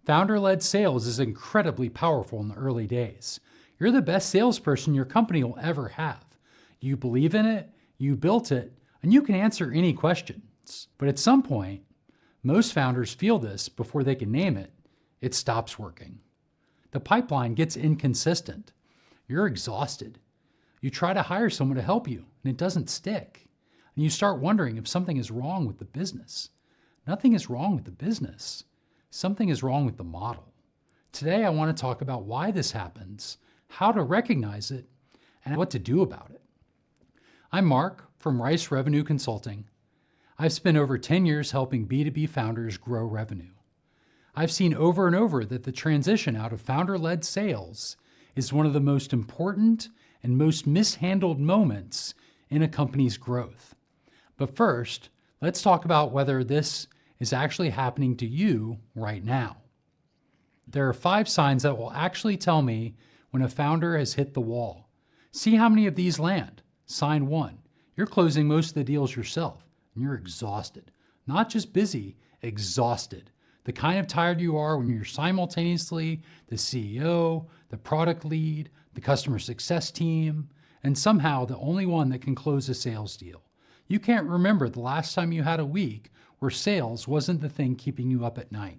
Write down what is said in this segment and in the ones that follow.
Founder-led sales is incredibly powerful in the early days. You're the best salesperson your company will ever have. You believe in it, you built it, and you can answer any questions. But at some point, most founders feel this before they can name it. It stops working. The pipeline gets inconsistent. You're exhausted. You try to hire someone to help you, and it doesn't stick. And you start wondering if something is wrong with the business. Nothing is wrong with the business. Something is wrong with the model. Today, I want to talk about why this happens, how to recognize it, and what to do about it. I'm Mark from Rice Revenue Consulting. I've spent over 10 years helping B2B founders grow revenue. I've seen over and over that the transition out of founder-led sales is one of the most important and most mishandled moments in a company's growth. But first, let's talk about whether this is actually happening to you right now. There are 5 signs that will actually tell me when a founder has hit the wall. See how many of these land. Sign 1. You're closing most of the deals yourself, and you're exhausted. Not just busy, exhausted. The kind of tired you are when you're simultaneously the CEO, the product lead, the customer success team, and somehow the only one that can close a sales deal. You can't remember the last time you had a week where sales wasn't the thing keeping you up at night.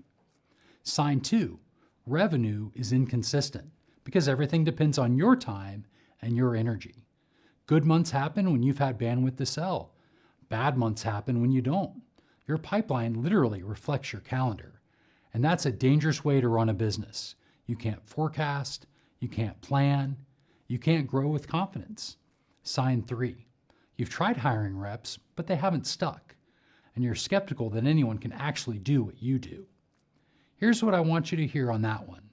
Sign 2, revenue is inconsistent because everything depends on your time and your energy. Good months happen when you've had bandwidth to sell. Bad months happen when you don't. Your pipeline literally reflects your calendar. And that's a dangerous way to run a business. You can't forecast, you can't plan, you can't grow with confidence. Sign 3, you've tried hiring reps, but they haven't stuck. And you're skeptical that anyone can actually do what you do. Here's what I want you to hear on that one.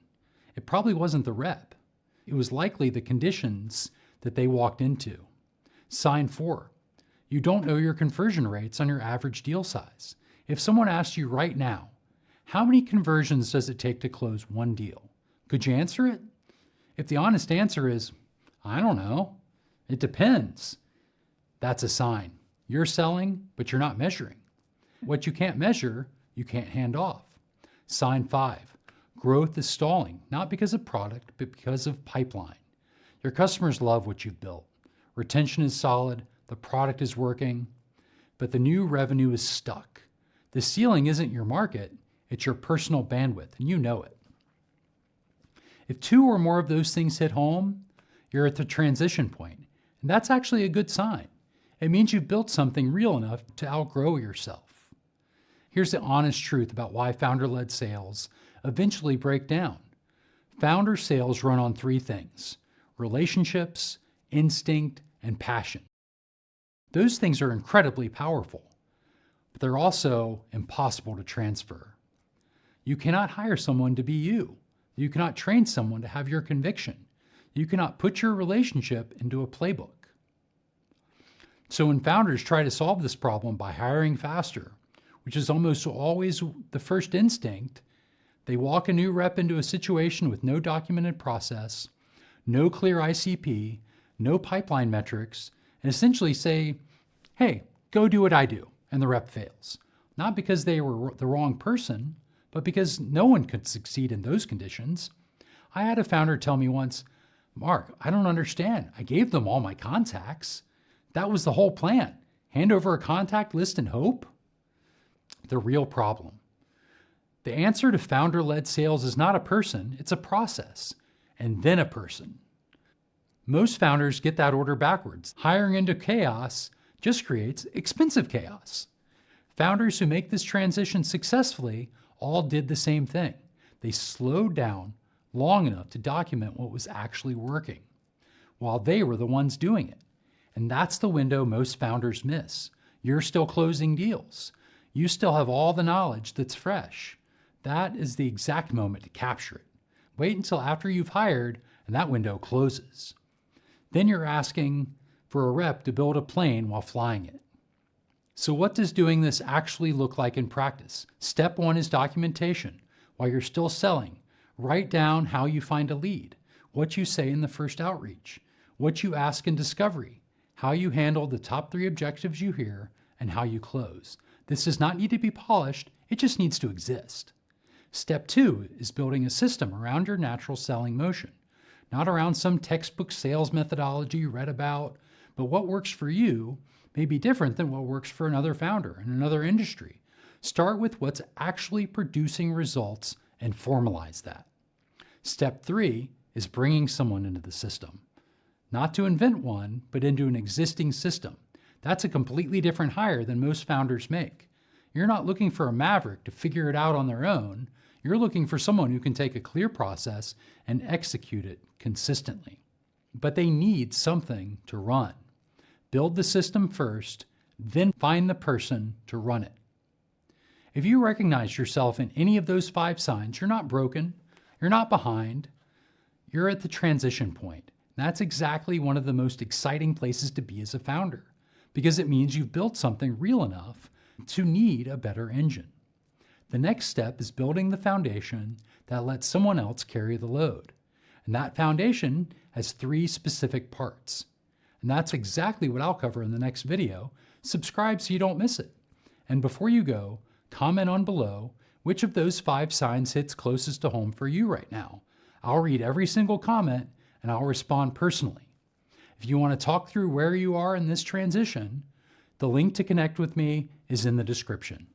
It probably wasn't the rep. It was likely the conditions that they walked into. Sign 4, you don't know your conversion rates on your average deal size. If someone asked you right now, how many conversions does it take to close one deal? Could you answer it? If the honest answer is, I don't know, it depends, that's a sign. You're selling, but you're not measuring. What you can't measure, you can't hand off. Sign 5, growth is stalling, not because of product, but because of pipeline. Your customers love what you've built. Retention is solid, the product is working, but the new revenue is stuck. The ceiling isn't your market, it's your personal bandwidth, and you know it. If 2 or more of those things hit home, you're at the transition point, and that's actually a good sign. It means you've built something real enough to outgrow yourself. Here's the honest truth about why founder-led sales eventually break down. Founder sales run on 3 things: relationships, instinct, and passion. Those things are incredibly powerful, but they're also impossible to transfer. You cannot hire someone to be you. You cannot train someone to have your conviction. You cannot put your relationship into a playbook. So when founders try to solve this problem by hiring faster, which is almost always the first instinct, they walk a new rep into a situation with no documented process, no clear ICP, no pipeline metrics, and essentially say, hey, go do what I do, and the rep fails. Not because they were the wrong person, but because no one could succeed in those conditions. I had a founder tell me once, Mark, I don't understand. I gave them all my contacts. That was the whole plan. Hand over a contact list and hope? The real problem. The answer to founder-led sales is not a person, it's a process, and then a person. Most founders get that order backwards. Hiring into chaos just creates expensive chaos. Founders who make this transition successfully all did the same thing. They slowed down long enough to document what was actually working, while they were the ones doing it. And that's the window most founders miss. You're still closing deals. You still have all the knowledge that's fresh. That is the exact moment to capture it. Wait until after you've hired and that window closes. Then you're asking for a rep to build a plane while flying it. So what does doing this actually look like in practice? Step 1 is documentation. While you're still selling, write down how you find a lead, what you say in the first outreach, what you ask in discovery, how you handle the top 3 objectives you hear, and how you close. This does not need to be polished, it just needs to exist. Step 2 is building a system around your natural selling motion, not around some textbook sales methodology you read about, but what works for you may be different than what works for another founder in another industry. Start with what's actually producing results and formalize that. Step 3 is bringing someone into the system. Not to invent one, but into an existing system. That's a completely different hire than most founders make. You're not looking for a maverick to figure it out on their own. You're looking for someone who can take a clear process and execute it consistently. But they need something to run. Build the system first, then find the person to run it. If you recognize yourself in any of those 5 signs, you're not broken, you're not behind, you're at the transition point. That's exactly one of the most exciting places to be as a founder, because it means you've built something real enough to need a better engine. The next step is building the foundation that lets someone else carry the load. And that foundation has 3 specific parts. And that's exactly what I'll cover in the next video. Subscribe so you don't miss it. And before you go, comment on below which of those 5 signs hits closest to home for you right now. I'll read every single comment and I'll respond personally. If you want to talk through where you are in this transition, the link to connect with me is in the description.